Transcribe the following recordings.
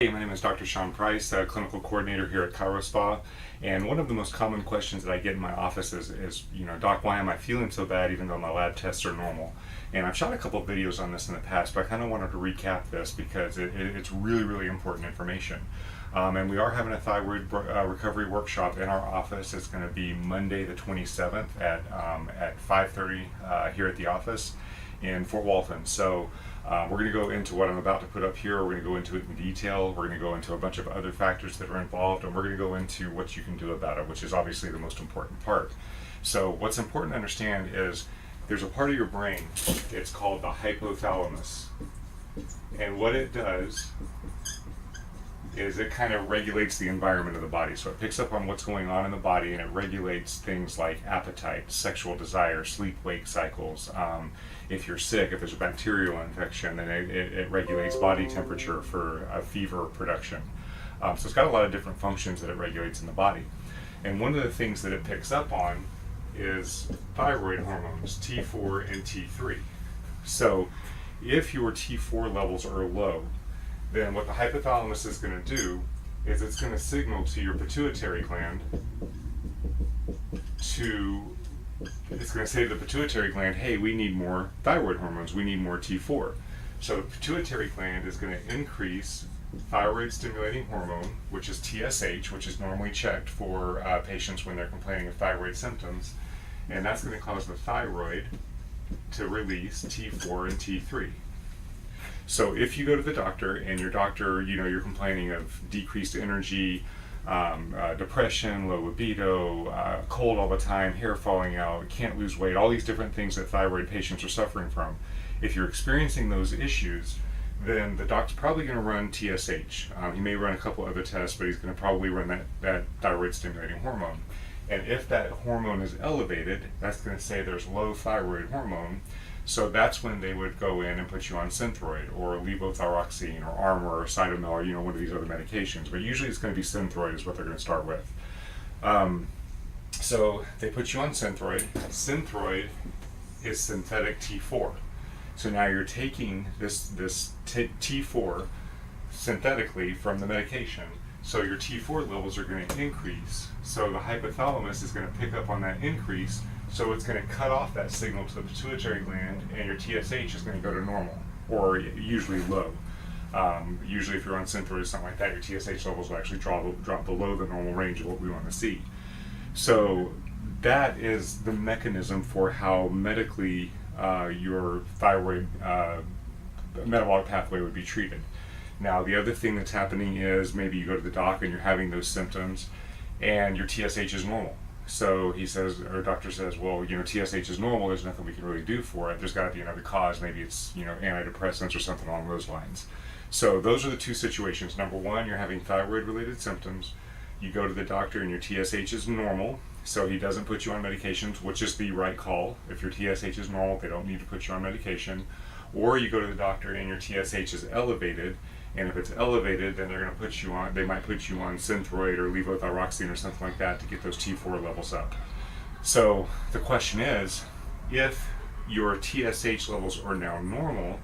Hey, my name is Dr. Sean Price, clinical coordinator here at ChiroSpa. And one of the most common questions that I get in my office is, Doc, why am I feeling so bad even though my lab tests are normal? And I've shot a couple of videos on this in the past, but I kind of wanted to recap this because it's really, really important information. And we are having a thyroid recovery workshop in our office. It's going to be Monday the 27th at 5:30 here at the office in Fort Walton. So we're going to go into what I'm about to put up here. We're going to go into it in detail. We're going to go into a bunch of other factors that are involved, and we're going to go into what you can do about it, which is obviously the most important part. So what's important to understand is there's a part of your brain, it's called the hypothalamus. And what it does is it kind of regulates the environment of the body. So it picks up on what's going on in the body, and it regulates things like appetite, sexual desire, sleep-wake cycles. If you're sick, if there's a bacterial infection, then it regulates body temperature for fever production. So it's got a lot of different functions that it regulates in the body. And one of the things that it picks up on is thyroid hormones, T4 and T3. So if your T4 levels are low, then what the hypothalamus is going to do is it's going to signal to your pituitary gland it's going to say to the pituitary gland, hey, we need more thyroid hormones, we need more T4. So the pituitary gland is going to increase thyroid stimulating hormone, which is TSH, which is normally checked for patients when they're complaining of thyroid symptoms, and that's going to cause the thyroid to release T4 and T3. So if you go to the doctor and your doctor, you're complaining of decreased energy, depression, low libido, cold all the time, hair falling out, can't lose weight, all these different things that thyroid patients are suffering from. If you're experiencing those issues, then the doctor's probably going to run TSH. He may run a couple other tests, but he's going to probably run that thyroid stimulating hormone. And if that hormone is elevated, that's going to say there's low thyroid hormone. So that's when they would go in and put you on Synthroid or levothyroxine or Armour or Cytomel or one of these other medications. But usually it's going to be Synthroid is what they're going to start with. So they put you on Synthroid. Synthroid is synthetic T4. So now you're taking this T4 synthetically from the medication. So your T4 levels are going to increase. So the hypothalamus is going to pick up on that increase. So it's going to cut off that signal to the pituitary gland, and your TSH is going to go to normal, or usually low. Usually if you're on Synthroid or something like that, your TSH levels will actually drop below the normal range of what we want to see. So that is the mechanism for how medically your thyroid metabolic pathway would be treated. Now the other thing that's happening is maybe you go to the doc and you're having those symptoms and your TSH is normal. So he says, or doctor says, well, TSH is normal, there's nothing we can really do for it. There's got to be another cause. Maybe it's, antidepressants or something along those lines. So those are the two situations. Number one, you're having thyroid-related symptoms. You go to the doctor and your TSH is normal, so he doesn't put you on medications, which is the right call. If your TSH is normal, they don't need to put you on medication. Or you go to the doctor and your TSH is elevated, and if it's elevated, then they're going to put you on, they might put you on Synthroid or levothyroxine or something like that to get those T4 levels up. So the question is, if your TSH levels are now normal,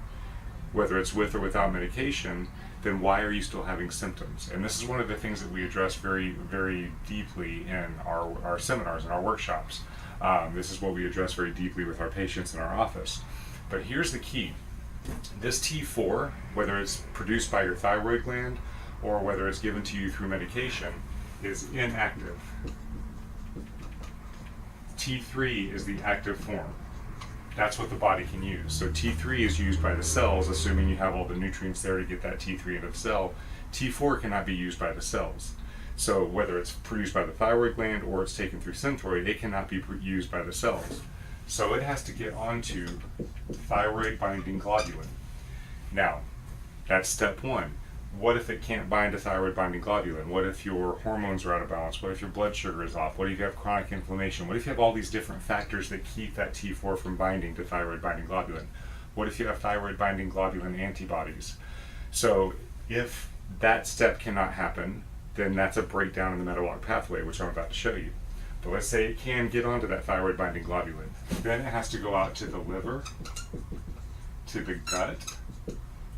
whether it's with or without medication, then why are you still having symptoms? And this is one of the things that we address very, very deeply in our seminars and our workshops. This is what we address very deeply with our patients in our office. But here's the key. This T4, whether it's produced by your thyroid gland or whether it's given to you through medication, is inactive. T3 is the active form. That's what the body can use. So T3 is used by the cells, assuming you have all the nutrients there to get that T3 into the cell. T4 cannot be used by the cells. So whether it's produced by the thyroid gland or it's taken through Synthroid, it cannot be used by the cells. So it has to get onto thyroid binding globulin. Now, that's step one. What if it can't bind to thyroid binding globulin? What if your hormones are out of balance? What if your blood sugar is off? What if you have chronic inflammation? What if you have all these different factors that keep that T4 from binding to thyroid binding globulin? What if you have thyroid binding globulin antibodies? So if that step cannot happen, then that's a breakdown in the metabolic pathway, which I'm about to show you. But let's say it can get onto that thyroid binding globulin. Then it has to go out to the liver, to the gut,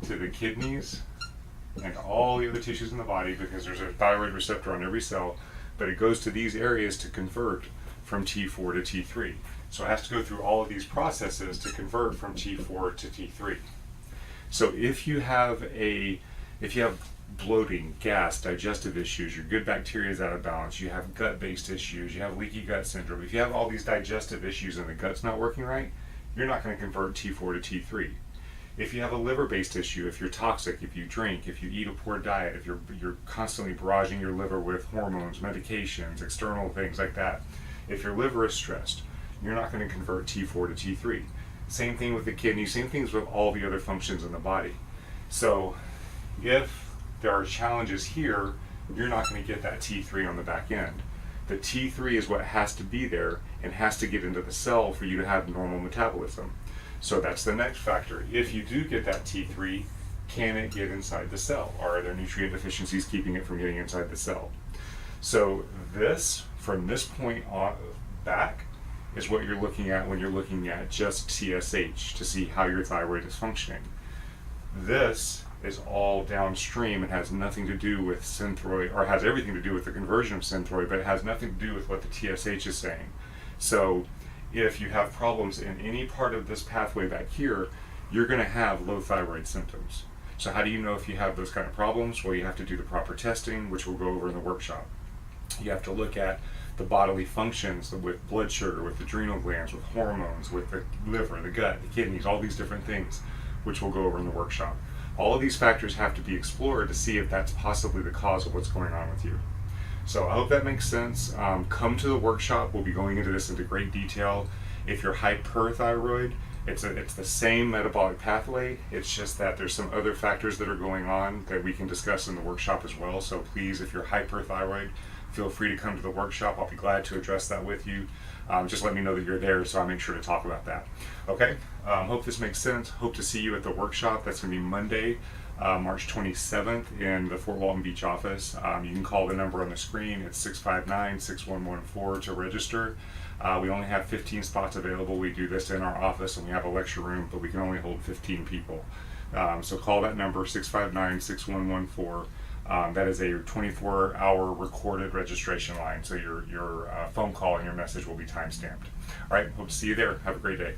to the kidneys, and all the other tissues in the body, because there's a thyroid receptor on every cell, but it goes to these areas to convert from T4 to T3. So it has to go through all of these processes to convert from T4 to T3. So if you have bloating, gas, digestive issues, your good bacteria is out of balance, you have gut-based issues, you have leaky gut syndrome, if you have all these digestive issues and the gut's not working right, you're not going to convert T4 to T3. If you have a liver-based issue, if you're toxic, if you drink, if you eat a poor diet, if you're constantly barraging your liver with hormones, medications, external things like that, if your liver is stressed, you're not going to convert T4 to T3. Same thing with the kidney, same things with all the other functions in the body. So if there are challenges here, you're not going to get that T3 on the back end. The T3 is what has to be there and has to get into the cell for you to have normal metabolism. So that's the next factor. If you do get that T3, can it get inside the cell? Are there nutrient deficiencies keeping it from getting inside the cell? So this, from this point on back, is what you're looking at when you're looking at just TSH to see how your thyroid is functioning. This is all downstream and has nothing to do with Synthroid, or has everything to do with the conversion of Synthroid, but it has nothing to do with what the TSH is saying. So if you have problems in any part of this pathway back here, you're going to have low thyroid symptoms. So how do you know if you have those kind of problems? Well, you have to do the proper testing, which we'll go over in the workshop. You have to look at the bodily functions with blood sugar, with adrenal glands, with hormones, with the liver, the gut, the kidneys, all these different things, which we'll go over in the workshop. All of these factors have to be explored to see if that's possibly the cause of what's going on with you. So I hope that makes sense. Come to the workshop. We'll be going into this into great detail. If you're hyperthyroid, it's the same metabolic pathway. It's just that there's some other factors that are going on that we can discuss in the workshop as well. So please, if you're hyperthyroid, feel free to come to the workshop. I'll be glad to address that with you. Just let me know that you're there so I'll make sure to talk about that. Okay, hope this makes sense. Hope to see you at the workshop. That's going to be Monday, March 27th in the Fort Walton Beach office. You can call the number on the screen. It's 659-6114 to register. We only have 15 spots available. We do this in our office and we have a lecture room, but we can only hold 15 people. So call that number, 659-6114. That is a 24-hour recorded registration line, so your phone call and your message will be time-stamped. All right, hope to see you there. Have a great day.